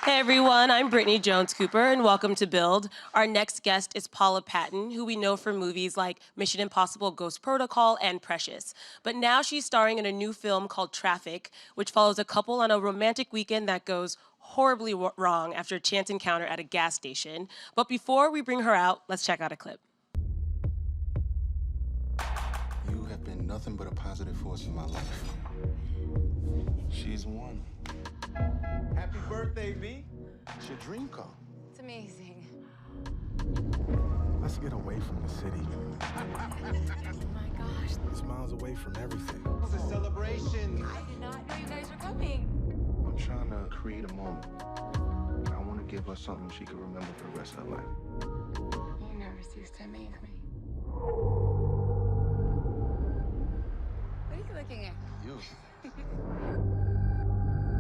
Hey everyone, I'm Brittany Jones-Cooper, and welcome to Build. Our next guest is Paula Patton, who we know from movies like Mission Impossible: Ghost Protocol and Precious. But now she's starring in a new film called Traffik, which follows a couple on a romantic weekend that goes horribly wrong after a chance encounter at a gas station. But before we bring her out, let's check out a clip. You have been nothing but a positive force in my life. She's one. Happy birthday, V. It's your dream car. It's amazing. Let's get away from the city. Oh my gosh. It's miles away from everything. It's a celebration. I did not know you guys were coming. I'm trying to create a moment. I want to give her something she can remember for the rest of her life. You never cease to amaze me. What are you looking at? You.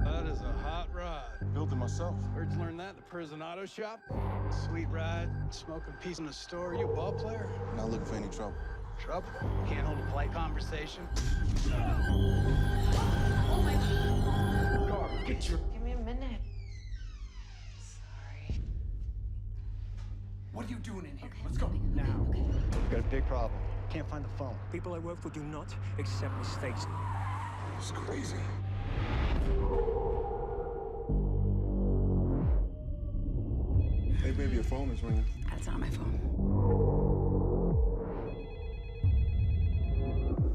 That is a hot ride. Built it myself. Where'd you learn that? The prison auto shop? Sweet ride, smoking peace in the store. You a ball player? Not looking for any trouble. Trouble? Can't hold a polite conversation? Oh my God. Car, get your... Give me a minute. Sorry. What are you doing in here? Okay, Let's go. okay, Now. okay. We've got a big problem. Can't find the phone. People I work for do not accept mistakes. It's crazy. Hey, baby, your phone is ringing. That's not my phone.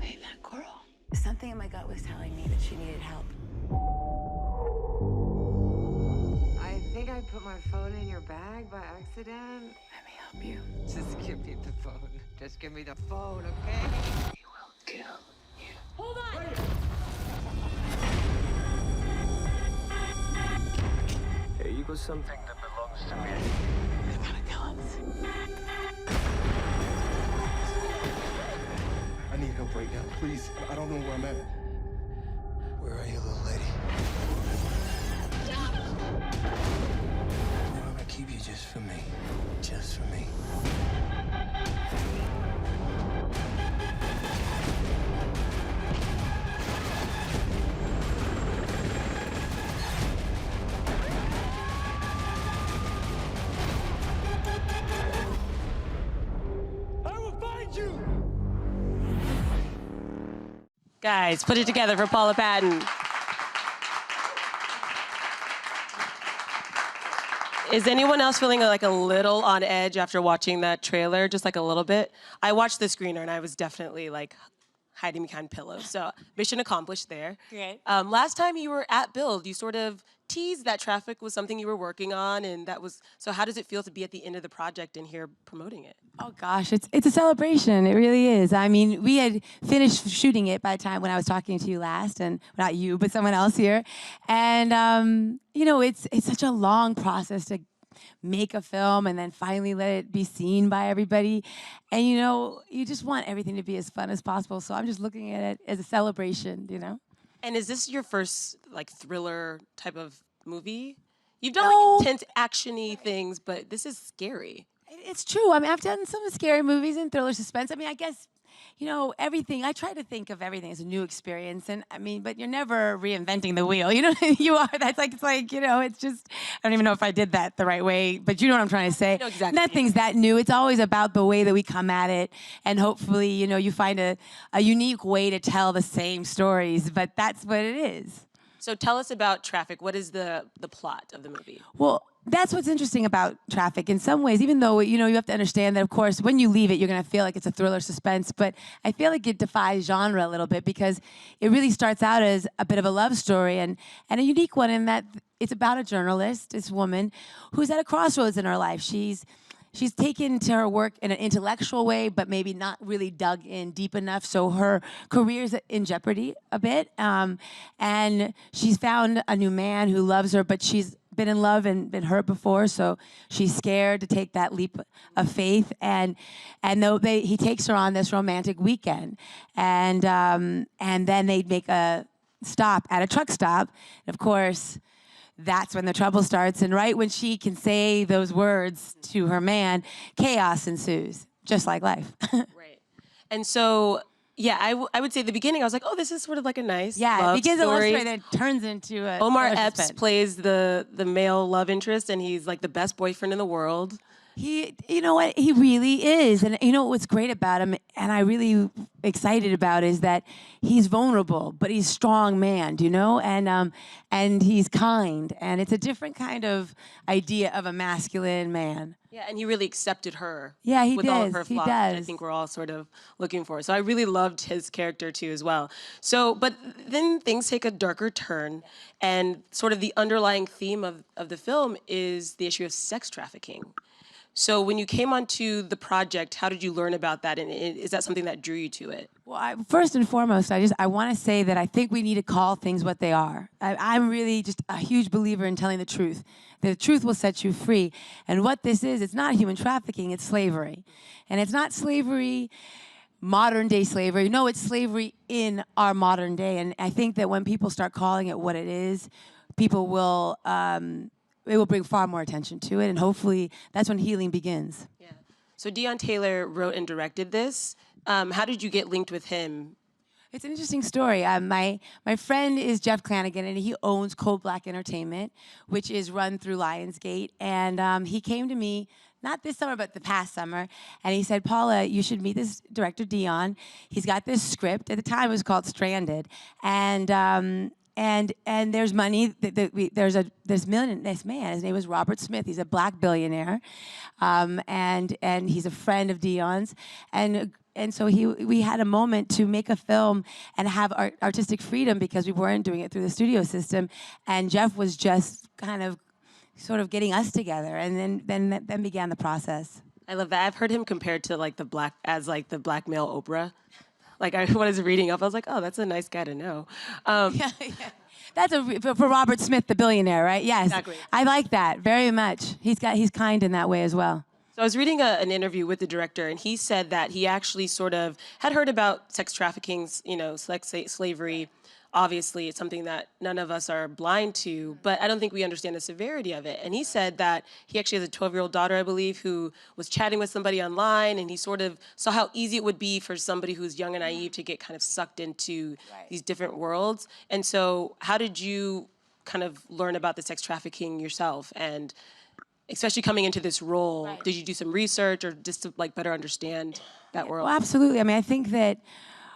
Hey, that girl. Something in my gut was telling me that she needed help. I think I put my phone in your bag by accident. Let me help you. Just give me the phone. Just give me the phone, okay? We will kill you. Hold on! Here you go, something that belongs to me. They're gonna kill us. I need help right now, please. I don't know where I'm at. Where are you, little lady? I'm gonna keep you just for me. Just for me. I will find you! Guys, put it together for Paula Patton. Is anyone else feeling like a little on edge after watching that trailer? Just like a little bit? I watched the screener and I was definitely like hiding behind pillows. So mission accomplished there. Great. Last time you were at Build, you sort of teased that Traffik was something you were working on, and that was, so how does it feel to be at the end of the project and here promoting it? Oh gosh, it's a celebration. It really is. I mean, we had finished shooting it by the time when I was talking to you last, and not you, but someone else here. And you know, it's such a long process to make a film and then finally let it be seen by everybody. And you know, you just want everything to be as fun as possible. So I'm just looking at it as a celebration, you know? And is this your first like thriller type of movie? You've done No. like intense action-y things, but this is scary. It's true. I mean, I've done some scary movies and thriller suspense. I mean, I guess, you know, everything. I try to think of everything as a new experience, and I mean, but you're never reinventing the wheel. You know, you are. That's like, it's like, you know, it's just. I don't even know if I did that the right way, but you know what I'm trying to say. know exactly. Nothing's that new. It's always about the way that we come at it, and hopefully, you know, you find a unique way to tell the same stories. But that's what it is. So tell us about Traffik. What is the plot of the movie? Well, that's what's interesting about Traffik. In some ways, even though, you know, you have to understand that, of course, when you leave it, you're going to feel like it's a thriller suspense. But I feel like it defies genre a little bit because it really starts out as a bit of a love story and a unique one in that it's about a journalist, this woman, who's at a crossroads in her life. She's taken to her work in an intellectual way, but maybe not really dug in deep enough. So her career's in jeopardy a bit. And she's found a new man who loves her, but she's been in love and been hurt before, so she's scared to take that leap of faith. And though he takes her on this romantic weekend, and then they make a stop at a truck stop. And of course, that's when the trouble starts. And right when she can say those words to her man, chaos ensues, just like life. Right. And so Yeah, I would say the beginning, I was like, oh, this is sort of like a nice Yeah, love it begins a love story. story, then it turns into a Omar thriller Epps suspense. plays the male love interest, and he's like the best boyfriend in the world. You know what? He really is. And you know what's great about him, and I really excited about, is that he's vulnerable, but he's a strong man, you know? And he's kind. And it's a different kind of idea of a masculine man. Yeah, and he really accepted her. Yeah, he with all of does. her He flaws, which I does. think we're all sort of looking for. So I really loved his character too as well. So, but then things take a darker turn, and sort of the underlying theme of the film is the issue of sex trafficking. So when you came onto the project, how did you learn about that, and is that something that drew you to it? Well, first and foremost, I want to say that I think we need to call things what they are. I'm really just a huge believer in telling the truth. The truth will set you free. And what this is, it's not human trafficking, it's slavery. And it's not slavery, modern day slavery. No, it's slavery in our modern day. And I think that when people start calling it what it is, people will, it will bring far more attention to it. And hopefully that's when healing begins. Yeah. So Deon Taylor wrote and directed this. How did you get linked with him? It's an interesting story. My friend is Jeff Clanagan, and he owns Cold Black Entertainment, which is run through Lionsgate. And he came to me, not this summer, but the past summer, and he said, Paula, you should meet this director, Deon. He's got this script. At the time, it was called Stranded. And there's money. There's this man. His name is Robert Smith. He's a black billionaire, and he's a friend of Deon's. And so we had a moment to make a film and have artistic freedom because we weren't doing it through the studio system. And Jeff was just kind of, sort of getting us together, and then began the process. I love that. I've heard him compared to like the black male Oprah. Like when I was reading up, I was like, oh, that's a nice guy to know. Yeah. That's for Robert Smith, the billionaire, right? Yes. Exactly. I like that very much. He's kind in that way as well. So I was reading an interview with the director, and he said that he actually sort of had heard about sex trafficking, slavery. Obviously, it's something that none of us are blind to, but I don't think we understand the severity of it. And he said that he actually has a 12-year-old daughter, I believe, who was chatting with somebody online, and he sort of saw how easy it would be for somebody who's young and naive to get kind of sucked into these different worlds. And so how did you kind of learn about the sex trafficking yourself? And especially coming into this role, did you do some research or just to like better understand that world? Well, absolutely. I mean, I think that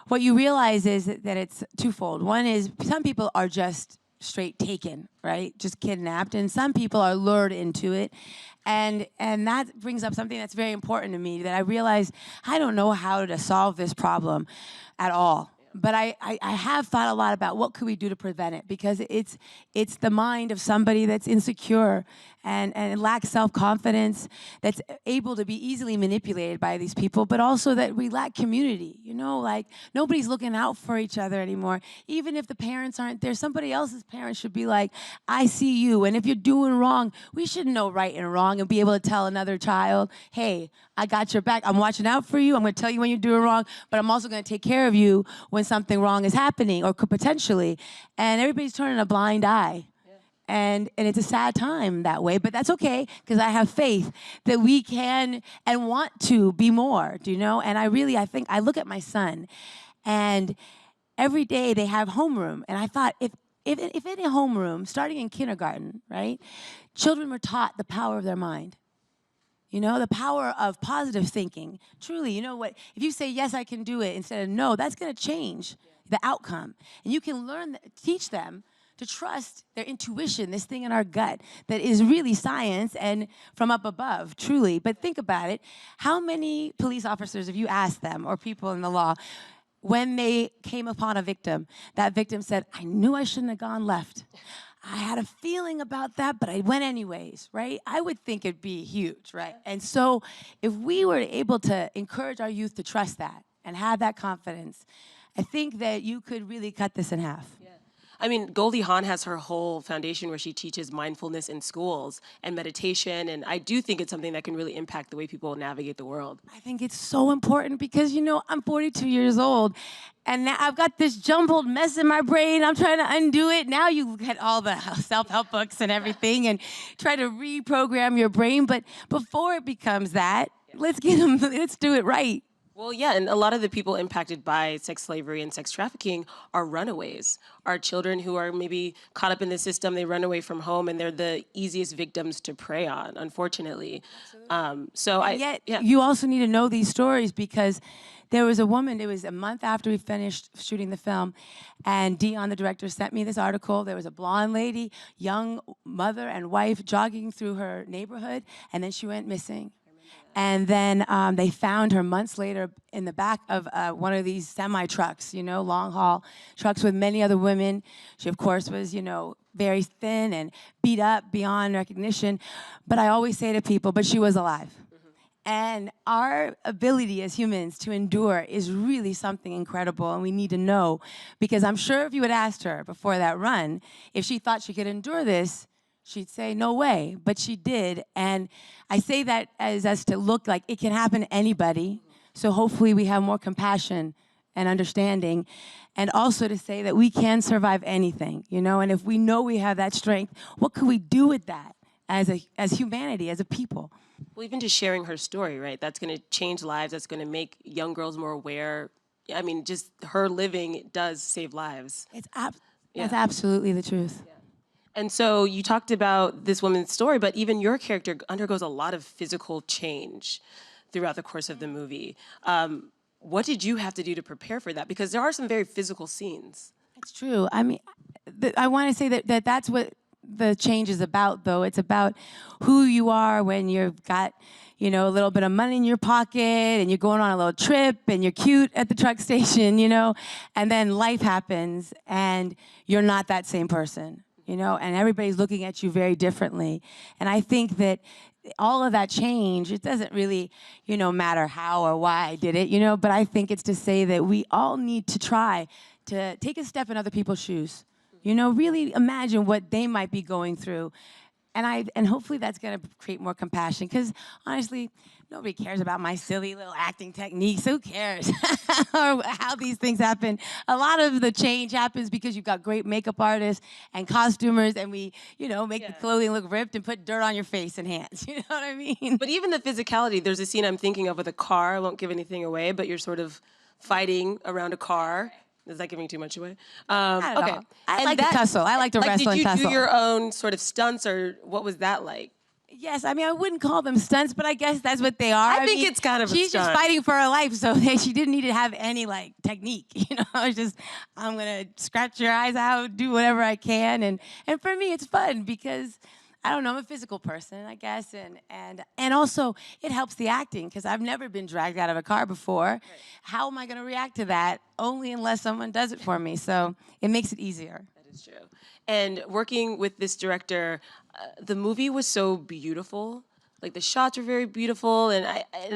what you realize is that it's twofold. One is some people are just straight taken, right? Just kidnapped. And some people are lured into it. And that brings up something that's very important to me, that I realize I don't know how to solve this problem at all. But I have thought a lot about what could we do to prevent it, because it's the mind of somebody that's insecure and lacks self-confidence, that's able to be easily manipulated by these people, but also that we lack community, you know, like nobody's looking out for each other anymore. Even if the parents aren't there, somebody else's parents should be like, I see you, and if you're doing wrong, we should know right and wrong and be able to tell another child, hey, I got your back, I'm watching out for you, I'm gonna tell you when you're doing wrong, but I'm also gonna take care of you when something wrong is happening or could potentially. And everybody's turning a blind eye. And it's a sad time that way, but that's okay, because I have faith that we can and want to be more, do you know? And I think, I look at my son, and every day they have homeroom, and I thought, if in a homeroom, starting in kindergarten, right, children were taught the power of their mind. You know, the power of positive thinking. Truly, you know what, if you say, yes, I can do it, instead of no, that's gonna change the outcome. And you can teach them to trust their intuition, this thing in our gut that is really science and from up above, truly. But think about it. How many police officers have you asked them, or people in the law, when they came upon a victim, that victim said, I knew I shouldn't have gone left. I had a feeling about that, but I went anyways, right? I would think it'd be huge, right? And so if we were able to encourage our youth to trust that and have that confidence, I think that you could really cut this in half. Yeah. I mean, Goldie Hawn has her whole foundation where she teaches mindfulness in schools and meditation, and I do think it's something that can really impact the way people navigate the world. I think it's so important because, you know, I'm 42 years old, and now I've got this jumbled mess in my brain. I'm trying to undo it. Now you get all the self-help books and everything and try to reprogram your brain, but before it becomes that, let's do it right. Well, yeah, and a lot of the people impacted by sex slavery and sex trafficking are runaways, are children who are maybe caught up in the system. They run away from home, and they're the easiest victims to prey on, unfortunately. And yet, you also need to know these stories because there was a woman, it was a month after we finished shooting the film, and Deon, the director, sent me this article. There was a blonde lady, young mother and wife, jogging through her neighborhood, and then she went missing. And then they found her months later in the back of one of these semi-trucks, you know, long haul trucks with many other women. She, of course, was, you know, very thin and beat up beyond recognition. But I always say to people, but she was alive. And our ability as humans to endure is really something incredible, and we need to know. Because I'm sure if you had asked her before that run, if she thought she could endure this, she'd say, no way, but she did. And I say that as us to look like it can happen to anybody. So hopefully we have more compassion and understanding. And also to say that we can survive anything, you know? And if we know we have that strength, what could we do with that as humanity, as a people? Well, even just sharing her story, right? That's going to change lives. That's going to make young girls more aware. I mean, just her living does save lives. That's absolutely the truth. Yeah. And so you talked about this woman's story, but even your character undergoes a lot of physical change throughout the course of the movie. What did you have to do to prepare for that? Because there are some very physical scenes. It's true. I mean, I want to say that that's what the change is about, though. It's about who you are when you've got, you know, a little bit of money in your pocket and you're going on a little trip and you're cute at the truck station, you know, and then life happens and you're not that same person. You know, and everybody's looking at you very differently. And I think that all of that change, it doesn't really, you know, matter how or why I did it, you know, but I think it's to say that we all need to try to take a step in other people's shoes. You know, really imagine what they might be going through. And hopefully that's going to create more compassion, because honestly, nobody cares about my silly little acting techniques. Who cares or how these things happen? A lot of the change happens because you've got great makeup artists and costumers, and we, you know, make the clothing look ripped and put dirt on your face and hands. You know what I mean? But even the physicality, there's a scene I'm thinking of with a car. I won't give anything away, but you're sort of fighting around a car. Is that giving too much away? Not at okay. all. I like to tussle. I like to wrestle and tussle. Did you do your own sort of stunts, or what was that like? Yes, I mean, I wouldn't call them stunts, but I guess that's what they are. I think it's kind of a she's stunt. just fighting for her life, so she didn't need to have any, like, technique, you know? It's just, I'm going to scratch your eyes out, do whatever I can, and for me, it's fun because, I don't know, I'm a physical person, I guess, and also, it helps the acting, because I've never been dragged out of a car before. Right. How am I going to react to that? Only unless someone does it for me, so it makes it easier. That is true. And working with this director, the movie was so beautiful. Like, the shots were very beautiful, and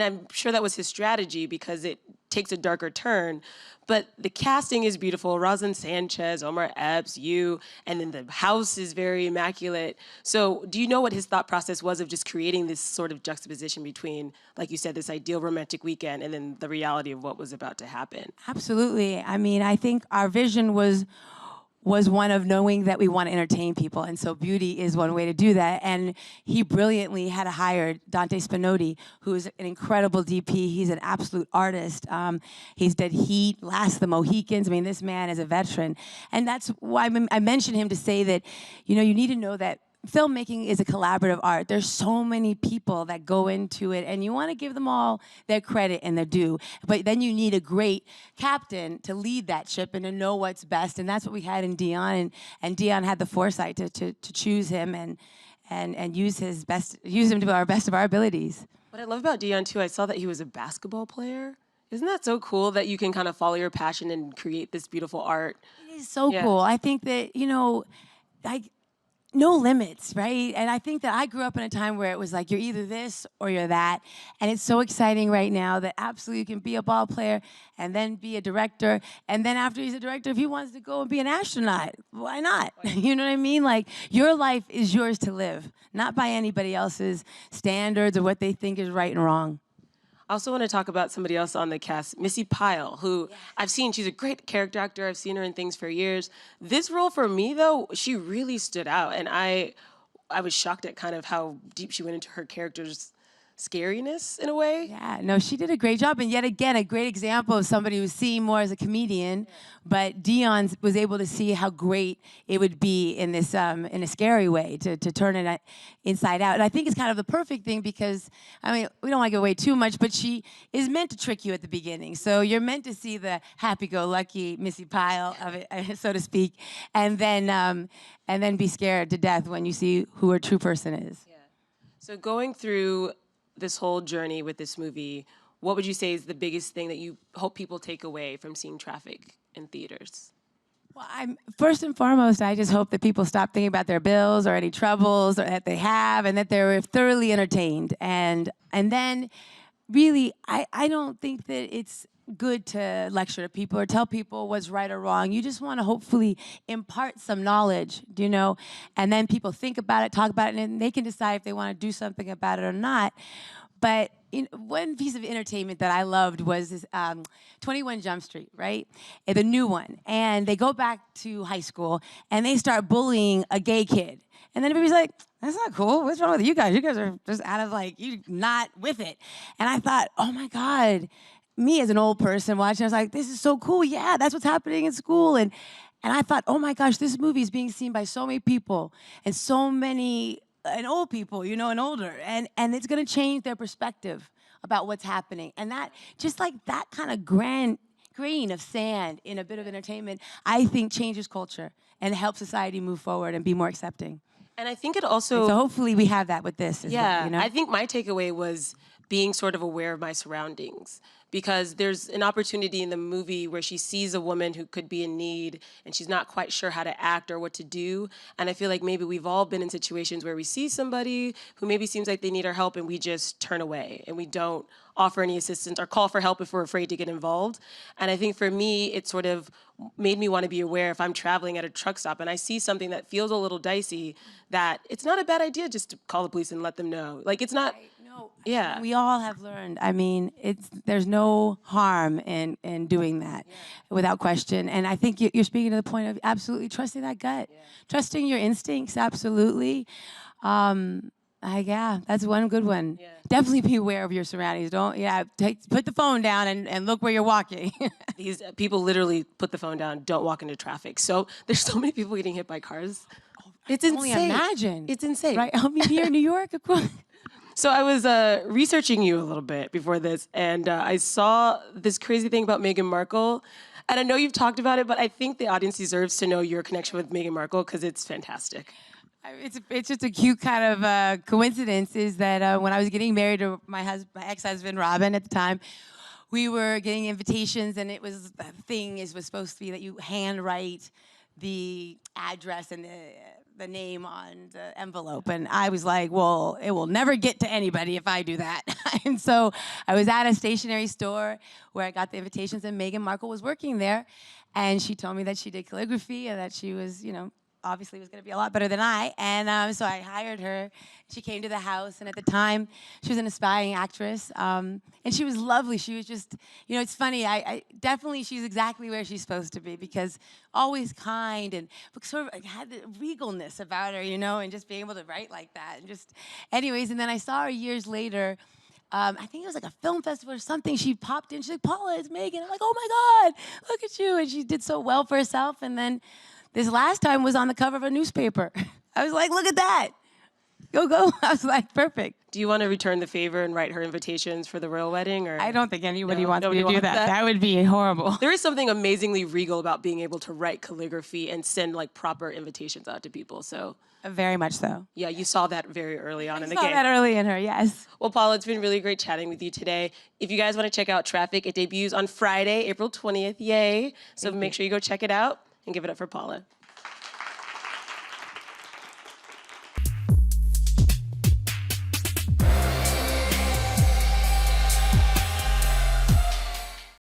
I'm sure that was his strategy because it takes a darker turn. But the casting is beautiful. Rosalind Sanchez, Omar Epps, you, and then the house is very immaculate. So do you know what his thought process was of just creating this sort of juxtaposition between, like you said, this ideal romantic weekend and then the reality of what was about to happen? Absolutely. I mean, I think our vision was one of knowing that we want to entertain people, and so beauty is one way to do that. And he brilliantly had hired Dante Spinotti, who is an incredible DP. He's an absolute artist. He's did Heat, Last of the Mohicans. I mean, this man is a veteran. And that's why I mentioned him to say that, you know, you need to know that filmmaking is a collaborative art. There's so many people that go into it, and you want to give them all their credit and their due. But then you need a great captain to lead that ship and to know what's best, and that's what we had in Deon. And Deon had the foresight to choose him and use him to our best of our abilities. What I love about Deon too, I saw that he was a basketball player. Isn't that so cool that you can kind of follow your passion and create this beautiful art? It is so cool. I think that, you know, no limits, right? And I think that I grew up in a time where it was like, you're either this or you're that. And it's so exciting right now that absolutely you can be a ball player and then be a director. And then after he's a director, if he wants to go and be an astronaut, why not? You know what I mean? Like, your life is yours to live, not by anybody else's standards or what they think is right and wrong. I also want to talk about somebody else on the cast, Missi Pyle, who I've seen. She's a great character actor. I've seen her in things for years. This role for me, though, she really stood out. And I was shocked at kind of how deep she went into her character's scariness in a way. Yeah, no, she did a great job, and yet again, a great example of somebody who's seen more as a comedian, but Deon was able to see how great it would be in this, in a scary way, to turn it inside out. And I think it's kind of the perfect thing because, I mean, we don't want to give away too much, but she is meant to trick you at the beginning. So you're meant to see the happy-go-lucky Missi Pyle of it, so to speak, and then be scared to death when you see who her true person is. Yeah. So going through this whole journey with this movie, what would you say is the biggest thing that you hope people take away from seeing Traffik in theaters? Well, first and foremost, I just hope that people stop thinking about their bills or any troubles or that they have, and that they're thoroughly entertained. And then, really, I don't think that it's good to lecture to people or tell people what's right or wrong. You just want to hopefully impart some knowledge, you know, and then people think about it, talk about it, and then they can decide if they want to do something about it or not. But one piece of entertainment that I loved was this 21 Jump Street, right? The new one. And they go back to high school, and they start bullying a gay kid. And then everybody's like, that's not cool. What's wrong with you guys? You guys are just out of, like, you not with it. And I thought, oh, my God. Me as an old person watching, I was like, this is so cool. Yeah, that's what's happening in school. And I thought, oh my gosh, this movie is being seen by so many people and so many and old people, you know, and older. And it's gonna change their perspective about what's happening. And that, just like that kind of grain of sand in a bit of entertainment, I think changes culture and helps society move forward and be more accepting. And I think it also... And so hopefully we have that with this. Yeah, well, you know? I think my takeaway was being sort of aware of my surroundings, because there's an opportunity in the movie where she sees a woman who could be in need and she's not quite sure how to act or what to do. And I feel like maybe we've all been in situations where we see somebody who maybe seems like they need our help and we just turn away and we don't offer any assistance or call for help if we're afraid to get involved. And I think for me, it sort of made me want to be aware if I'm traveling at a truck stop and I see something that feels a little dicey, that it's not a bad idea just to call the police and let them know. Like, it's not... Yeah. We all have learned. I mean, there's no harm in doing that without question. And I think you're speaking to the point of absolutely trusting that gut, trusting your instincts, absolutely. Yeah, that's one good one. Yeah. Definitely be aware of your surroundings. Put the phone down and look where you're walking. These people literally put the phone down, don't walk into traffic. So there's so many people getting hit by cars. It's insane. Only imagine. It's insane. Right? I mean, here in New York, of course. So I was researching you a little bit before this, and I saw this crazy thing about Meghan Markle. And I know you've talked about it, but I think the audience deserves to know your connection with Meghan Markle because it's fantastic. It's just a cute kind of coincidence, is that when I was getting married to my ex-husband, Robin, at the time, we were getting invitations, and the thing was supposed to be that you handwrite the address and the name on the envelope. And I was like, well, it will never get to anybody if I do that. And so I was at a stationery store where I got the invitations, and Meghan Markle was working there. And she told me that she did calligraphy and that she was, you know, obviously was going to be a lot better than I. And so I hired her. She came to the house, and at the time, she was an aspiring actress. And she was lovely. She was just, you know, it's funny. I definitely, she's exactly where she's supposed to be, because always kind and sort of had the regalness about her, you know, and just being able to write like that. And just, anyways, and then I saw her years later. I think it was like a film festival or something. She popped in. She's like, Paula, it's Meghan. I'm like, oh my God, look at you. And she did so well for herself. And then this last time was on the cover of a newspaper. I was like, look at that. Go. I was like, perfect. Do you want to return the favor and write her invitations for the royal wedding? Or? I don't think anybody wants me to do that. That would be horrible. There is something amazingly regal about being able to write calligraphy and send like proper invitations out to people. So very much so. Yeah, you saw that very early on in the game. I saw that early in her, yes. Well, Paula, it's been really great chatting with you today. If you guys want to check out Traffik, it debuts on Friday, April 20th. Yay. So make sure you go check it out and give it up for Paula.